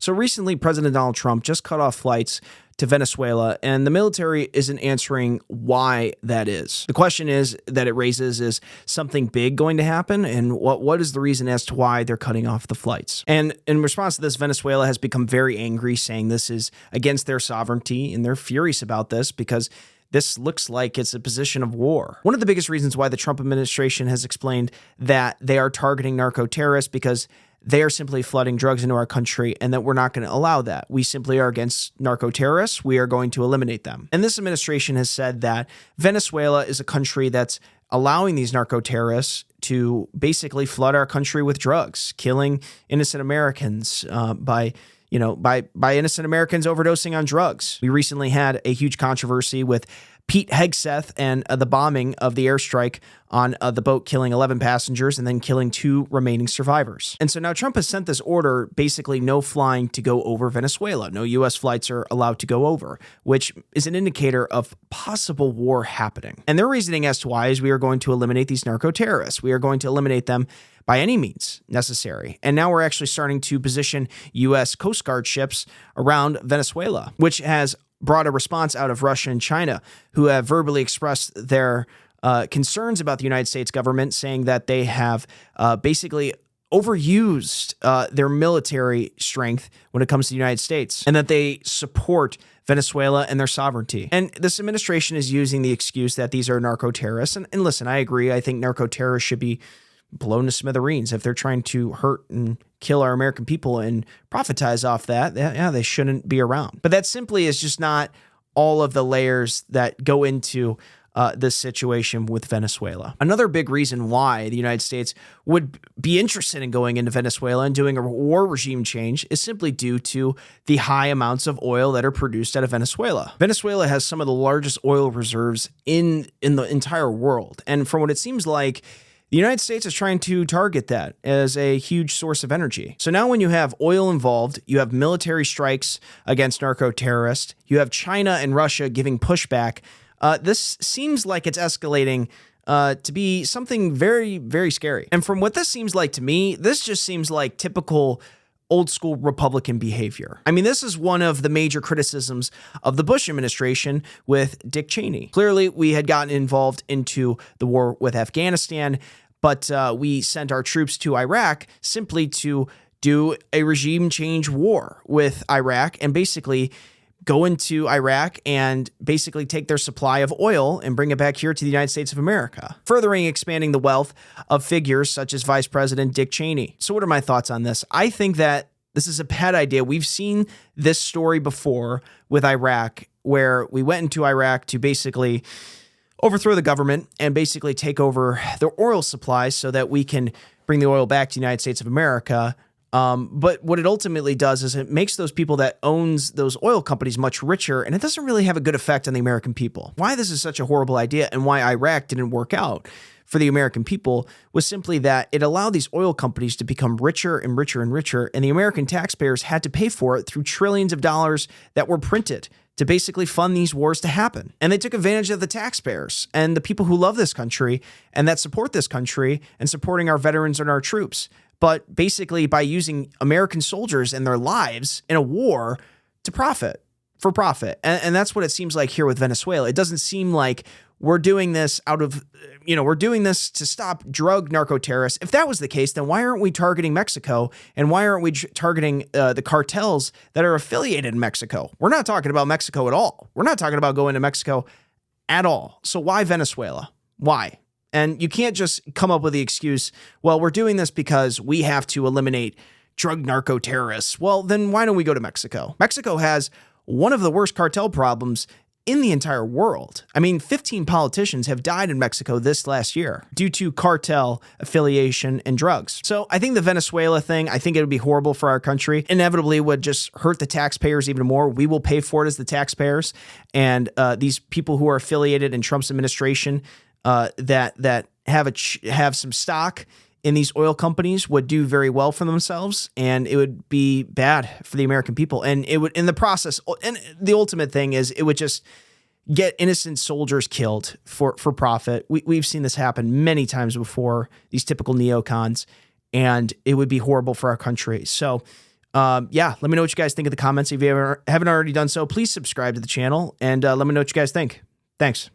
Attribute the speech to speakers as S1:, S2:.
S1: So recently, President Donald Trump just cut off flights to Venezuela, and the military isn't answering why that is. The question that it raises is something big going to happen, and what is the reason as to why they're cutting off the flights? And in response to this, Venezuela has become very angry, saying this is against their sovereignty, and they're furious about this because this looks like it's a position of war. One of the biggest reasons why the Trump administration has explained that they are targeting narco-terrorists because they are simply flooding drugs into our country and that we're not going to allow that. We simply are against narco-terrorists. We are going to eliminate them. And this administration has said that Venezuela is a country that's allowing these narco-terrorists to basically flood our country with drugs, killing innocent Americans by innocent Americans overdosing on drugs. We recently had a huge controversy with Pete Hegseth and the bombing of the airstrike on the boat, killing 11 passengers and then killing 2 remaining survivors. And so now Trump has sent this order, basically no flying to go over Venezuela. No U.S. flights are allowed to go over, which is an indicator of possible war happening. And their reasoning as to why is we are going to eliminate these narco-terrorists. We are going to eliminate them by any means necessary. And now we're actually starting to position U.S. Coast Guard ships around Venezuela, which has brought a response out of Russia and China, who have verbally expressed their concerns about the United States government, saying that they have basically overused their military strength when it comes to the United States, and that they support Venezuela and their sovereignty. And this administration is using the excuse that these are narco-terrorists. And listen, I agree. I think narco-terrorists should be blown to smithereens. If they're trying to hurt and kill our American people and profitize off that, they shouldn't be around. But that simply is just not all of the layers that go into this situation with Venezuela. Another big reason why the United States would be interested in going into Venezuela and doing a war regime change is simply due to the high amounts of oil that are produced out of Venezuela. Venezuela has some of the largest oil reserves in the entire world. And from what it seems like, the United States is trying to target that as a huge source of energy. So now when you have oil involved, you have military strikes against narco-terrorists, you have China and Russia giving pushback, this seems like it's escalating to be something very, very scary. And from what this seems like to me, this just seems like typical old school Republican behavior. I mean, this is one of the major criticisms of the Bush administration with Dick Cheney. Clearly, we had gotten involved into the war with Afghanistan, but we sent our troops to Iraq simply to do a regime change war with Iraq and basically go into Iraq and basically take their supply of oil and bring it back here to the United States of America, furthering expanding the wealth of figures such as Vice President Dick Cheney. So what are my thoughts on this? I think that this is a bad idea. We've seen this story before with Iraq, where we went into Iraq to basically overthrow the government and basically take over their oil supplies so that we can bring the oil back to the United States of America. But what it ultimately does is it makes those people that owns those oil companies much richer, and it doesn't really have a good effect on the American people. Why this is such a horrible idea and why Iraq didn't work out for the American people was simply that it allowed these oil companies to become richer and richer and richer, and the American taxpayers had to pay for it through trillions of dollars that were printed to basically fund these wars to happen. And they took advantage of the taxpayers and the people who love this country and that support this country and supporting our veterans and our troops. But basically by using American soldiers and their lives in a war to profit. And that's what it seems like here with Venezuela. It doesn't seem like we're doing this we're doing this to stop drug narco-terrorists. If that was the case, then why aren't we targeting Mexico? And why aren't we targeting the cartels that are affiliated in Mexico? We're not talking about Mexico at all. We're not talking about going to Mexico at all. So why Venezuela? Why? And you can't just come up with the excuse, well, we're doing this because we have to eliminate drug narco-terrorists. Well, then why don't we go to Mexico? Mexico has one of the worst cartel problems in the entire world. I mean, 15 politicians have died in Mexico this last year due to cartel affiliation and drugs. So I think the Venezuela thing, I think it would be horrible for our country. Inevitably would just hurt the taxpayers even more. We will pay for it as the taxpayers. And these people who are affiliated in Trump's administration that have some stock in these oil companies would do very well for themselves, and it would be bad for the American people. And it would, in the process, and the ultimate thing is it would just get innocent soldiers killed for profit. We've seen this happen many times before, these typical neocons, and it would be horrible for our country. So Yeah, let me know what you guys think in the comments. If you haven't already done so, please subscribe to the channel and let me know what you guys think. Thanks.